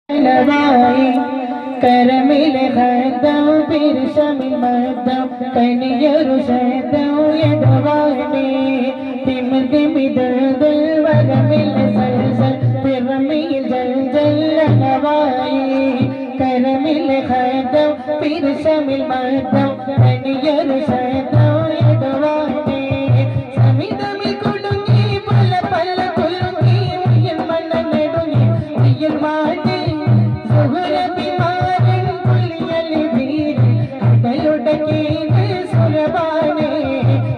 نوائی کرمل خدم پھر شمل مدم کنیر شدم یدوانی دم دم دل دل ورمل زلزل پھر رمیل جل جل نوائی کرمل خدم پھر شمل مدم کنیر شدم یدوانی സമിതമി കുടുങ്ങി പല പല കുലുങ്ങി ഉയൽ മണ്ണ നെടുങ്ങി ഉയൽ മാറ്റി സുഹൃതിമാരൻ പുലിയൽ വീരൻ അടലുടക്കീത് സുരബാനെ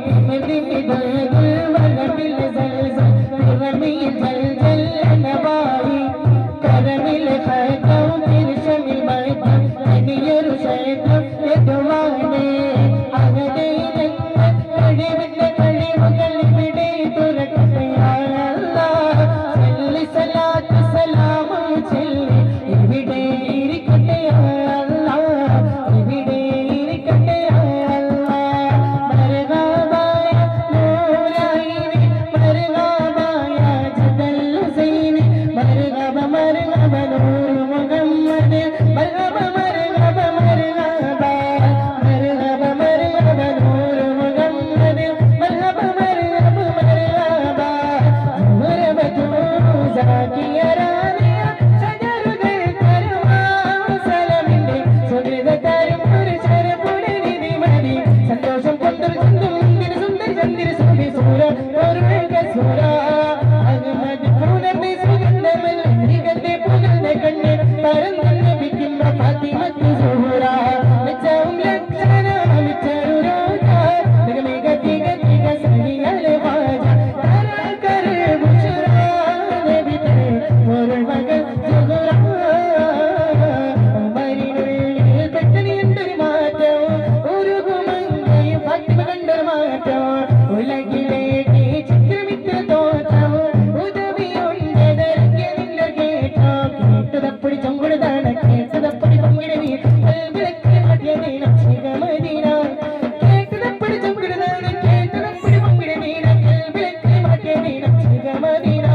ദിമിദിമി ദുൽദുൽ വലമിൽ സൽസൽ പിറമിൽ ജൽ ജൽ നവായി കരമിൽ ഖൈതം തിർശമിൽ മൈതം അനിയരു ശൈതം യദുവാനെ അഹദൈന കഴിവിന്റെ കഴിവുകൾ ഇവിടെ തുറക്കട്ടെ അല്ലാഹ് സല്ലി സലാത്ത് സലാം ചൊല്ലി ഇവിടെ ഇരിക്കട്ടെ അല്ലാഹ് ഇവിടെ ഇരിക്കട്ടെ അല്ലാഹ് മർഹബായ നൂറൈനി മർഹബായ ജദൽ ഹുസൈനി മർഹബ മർഹബ നൂർ മുഹമ്മദ് മർഹബ മർഹബ മർഹബ മർഹബ മർഹബ നൂർ മുഹമ്മദ് മർഹബ മർഹബ മർഹബ മുഹറബതു സാകിയറാനിയ സജറുകൾ കരുമാസലമിന്റെ സുഹൃത തരും ഒരു ശരപുരനിധി മതി സന്തോഷം കൊണ്ടൊരു ചന്ദം മുന്തിരി സുന്ദരി ചന്ദിരി സുബി സൂര ഒരു സൂര അഹമ്മദ് പൂനബി സുഗന്ധമല്ല നികത്തെ പുകഴ്ന്ന കണ്ണ് പരന്നു ലഭിക്കുന്ന ഫാത്തിമത്ത് സുഹറ ലക്ഷവും ലക്ഷണ മിച്ചരു രോജ നിഗമിക തിക തിക സഹിയലെ വാജ തരകര ബുഷറ നബി തേ ഒരു മകൾ സുഹറ ഉമരിനുള്ളിൽ പെട്ടെന്ന് എന്തൊരു മാറ്റം ഉരുകുമങ്കയും ഫാത്തിമ കണ്ടൊരു മാറ്റം ഉലകിലേക്ക് ചിത്രമിത്ര തോറ്റം ഉദവിയുണ്ടതരക്കിയ നിന്റെ കേട്ടോ കേട്ടതപ്പടി ചങ്കുടുതാണ് കേട്ടതപ്പടി പങ്കിട നീ വിളക്കി മാറ്റിയ നീനം ശിഖമദീന കേട്ടതപ്പടി ചങ്കുടുതാണ് കേട്ടതപ്പടി പങ്കിട നീന വിളക്കി മാറ്റിയ നീനം ശിഖമദീന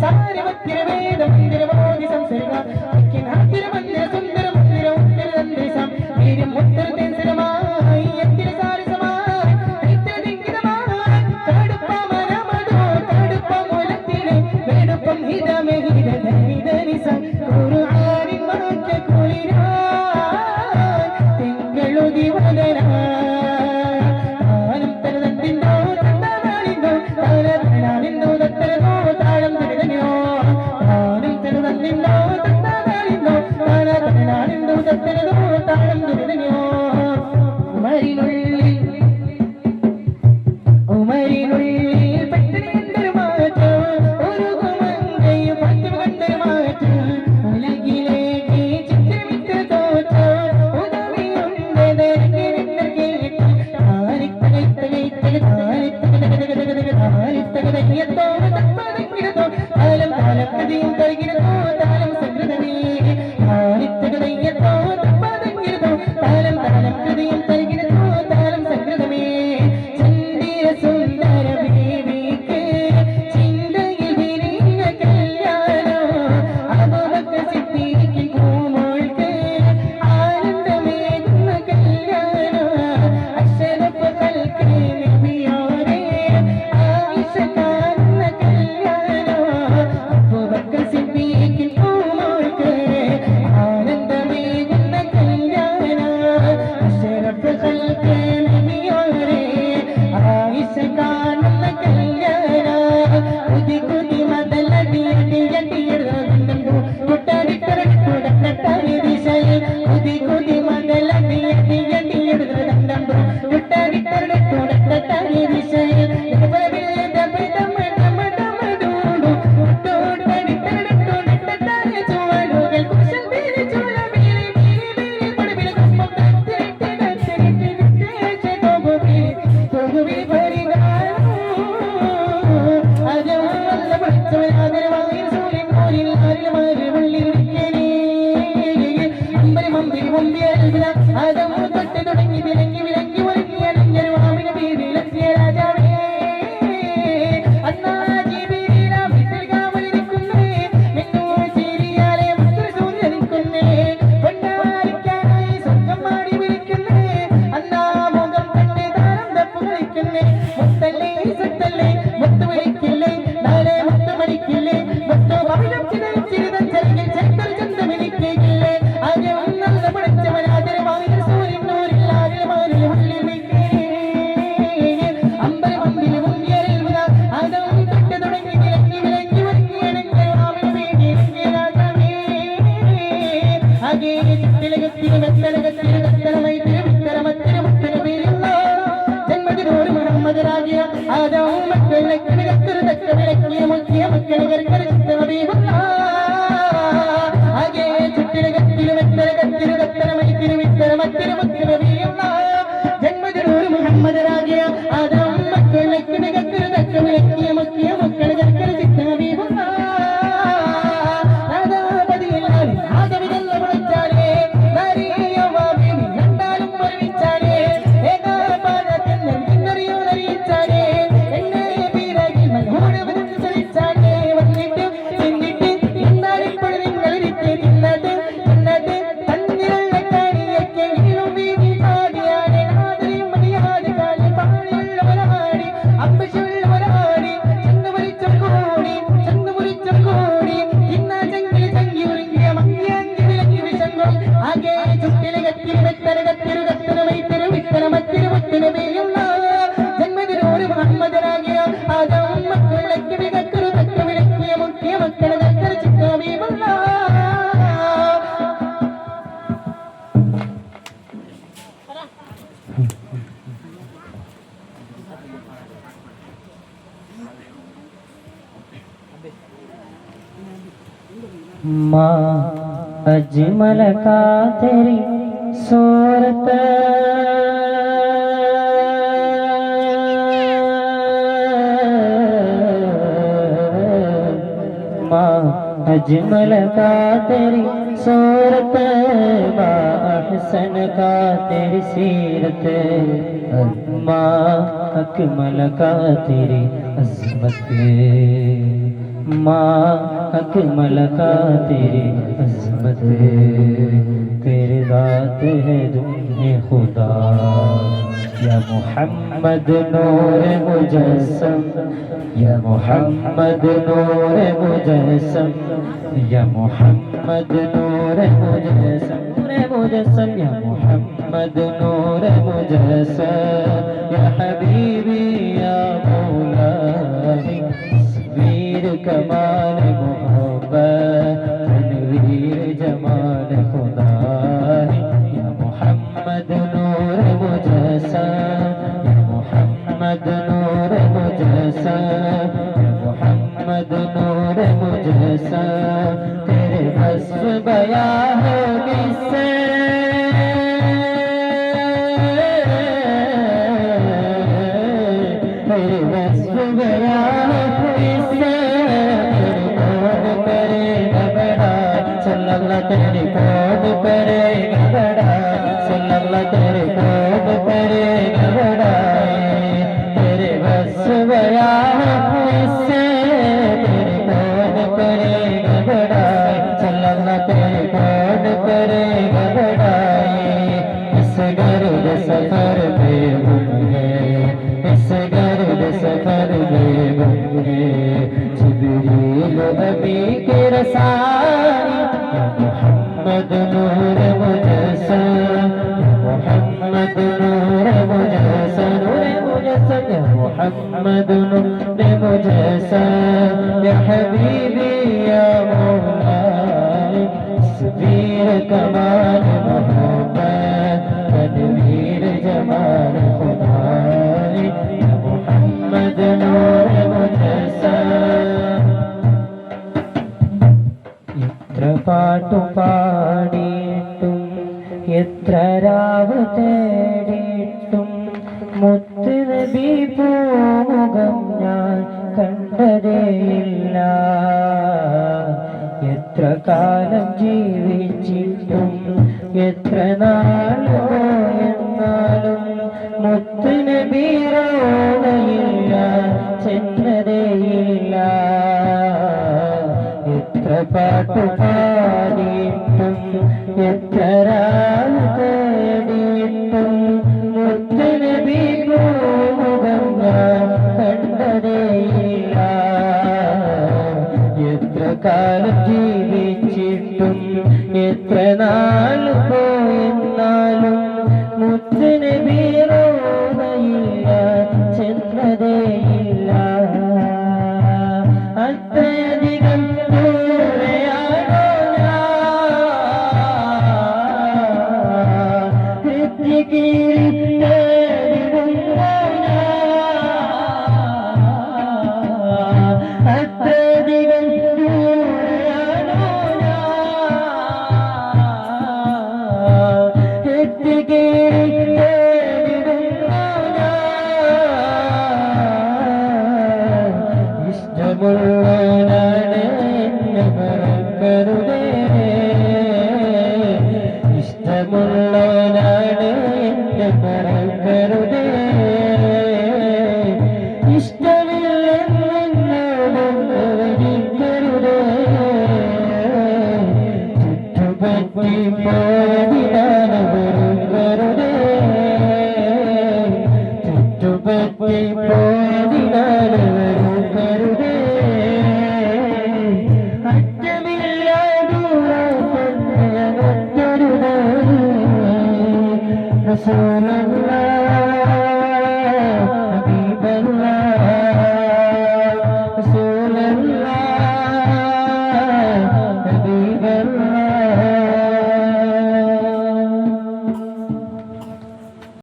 സാരവത്തിര വേദ മന്ദിര മോദി സംസർഗ അക്കിനാത്തിര മന്ദിര സുന്ദര മന്ദിര ഉത്തര സന്ദേശം വീര്യം ഉത്തര തേസരമായി എത്തിര സാരസമായി ഇത്ര ദിങ്കിതമായി കടുപ്പ മരമടോ കടുപ്പ മുലത്തിലെ വെടുപ്പം ഹിതമേ ഹിത ധനി ധനിസം ഖുർആനിൻ മാറ്റ കുളിരാൻ തിങ്കളുതി വദനാൻ താനം തരതത്തിന്നോ തന്നാളിന്നോ താനത്തനാളിന്നോ തത്തരനോ താളം തരുതനോ താനം തരതത്തിന്നോ തന്നാളിന്നോ താനത്തനാളിന്നോ തത്തരനോ താളം തരുതനോ ഉമരിനുള്ളിൽ പെട്ടെന്ന് എന്തൊരു മാറ്റം ഉരുകുമങ്കയും ഫാത്തിമ കണ്ടൊരു മാറ്റം ഉലകിലേക്ക് ചിത്രമിത്ര തോറ്റം ഉദവിയുണ്ടതരക്കിയ നിന്റെ കേട്ടം താരിത്തകൈത്തകൈത്തക താരിത്തകതകതകതക താരിത്തകതകിയത്തോട് തപ്പതക്കിടത്തോ താലം താലക്കതിയും തകിടത്തോ താലം സംകൃതമേ താരിത്തകതയ്യത്തോ തപ്പതക്കിടത്തോ താലം താലക്കതിയും തകിടത്തോ താലം സംകൃതമേ ചന്ദിര സുന്ദര ബീവിക്ക് ചിന്തയിൽ വിരിഞ്ഞ കല്യാണം അബൂബക്കർ സിദ്ദീഖിൻ പൂമോൾക്ക് ആനന്ദമേകുന്ന കല്യാണം അഷ്റഫ് ഖൽഖി നബിയോരെ ആയിഷ കാണുന്ന കല്യാണം അബൂബക്കർ സിദ്ദീഖിൻ പൂമോൾക്ക് ആനന്ദമേകുന്ന കല്യാണം അഷ്റഫ് ഖൽഖി നബിയോരെ ആയിഷ കാണുന്ന കല്യാണം കുതി കുതി മദലടി അടി അടി എഴുതുന്നുണ്ടോ കുട്ടാടിക്കരട്ടുടക്കട്ടാരി ദിശയിൽ കുതി കുതി മദലടി അടി അടി എഴുതുന്നുണ്ടോ കുട്ടാടിക്കരട്ടുടക്കട്ടാരി ദിശയിൽ അതമു തൊട്ട് തുടങ്ങി വിലങ്ങി വിലങ്ങി ഒരുങ്ങിയ നെഞ്ഞൊരു വാമിന് വീതിയിലെത്തിയ രാജാവേ അന്നാ ജീവി ആകെ ചുറ്റിലകത്തിലും എത്തലകത്തിലും കത്തലമൈ തിരുവിത്തരമത്തിനും മുത്തനബിയുള്ള ജന്മദിനോട് മുഹമ്മദ് രാജിയ ആദവും മക്കളെ കിടക്കൊരു തക്ക വിലക്കിയ മുക്കിയ മക്കളെ കരക്കരച്ചിട്ട നബിയുള്ള ആകെ ചുറ്റിലകത്തിലും എത്തലകത്തിലും കത്തലമൈ തിരുവിത്തരമത്തിനും മുത്തനബിയുള്ള ജന്മദിനോട് മുഹമ്മദ് രാജിയ ആദവും മക്കളെ കിടക്കൊരു തക്ക വിലക്കിയ മുക്കിയ മക്കളെ കരക്കരച്ചിട്ട നബിയുള്ള ജന്മദിനോട് മുഹമ്മദ് രാജിയ ആദവും മക്കളെ കിടക്കൊരു തക്ക വിലക്കിയ മുക്കിയ മക്കളെ കരച്ചിട്ട നബിയുള്ള माँ अजमल का तेरी सूरत माँ अजमल का तेरी सूरत माँ अहसन का तेरी सीरत माँ अकमल का तेरी अज़मत माँ अकमल का तेरी अज़मत तेरे रात है दुनिया खुदा या मुहम्मद नूर मुजस्सम या मुहम्मद नूर मुजस्सम या मुहम्मद नूर मुजस्सम मुजस्सम या मुहम्मद नूर मुजस्सम या हबीबी या मौलाई तस्वीर कमाल मोहब्बत तनवीर जमाल खुदा या मुहम्मद नूर मुजस्सम या मुहम्मद नूर मुजस्सम या मुहम्मद नूर मुजस्सम तेरे वस्फ बयां है किससे तेरे वस्फ बयां है किससे सल्लल्लाहु तेरे कौन करेगा बड़ा सल्लल्लाहु तेरे कौन करेगा बड़ा तेरे बस बया इससे तेरे कौन करेगा बड़ा सल्लल्लाहु तेरे कौन करेगा बड़ा इस गर्द सफर पे गुम है इस गर्द सफर में गुम है जिब्रील नबी के रसाई मुहम्मद नूर मुजस्सम मुहम्मद नूर मुजस्सम या मुहम्मद नूर मुजस्सम या हबीबी या मौलाई तस्वीर कमाल मोहब्बत तनवीर जमाल खुदाई या मुहम्मद नूर मुजस्सम പാട്ടു പാടിയിട്ടും എത്ര രാവ് തേടിയിട്ടും മുത്ത് നബി പൂമുഖം ഞാൻ കണ്ടതേയില്ല എത്ര കാലം ജീവിച്ചിട്ടും എത്ര നാൾ പോയെന്നാലും മുത്ത് നബി റോളയില്ല ചെന്നതേയില്ല എത്ര പാട്ടു പാടിയിട്ടും എത്ര രാവ് തേടിയിട്ടും മുത്ത് നബി പൂമുഖം ഞാൻ കണ്ടതേയില്ല എത്ര കാലം ജീവിച്ചിട്ടും എത്ര നാൾ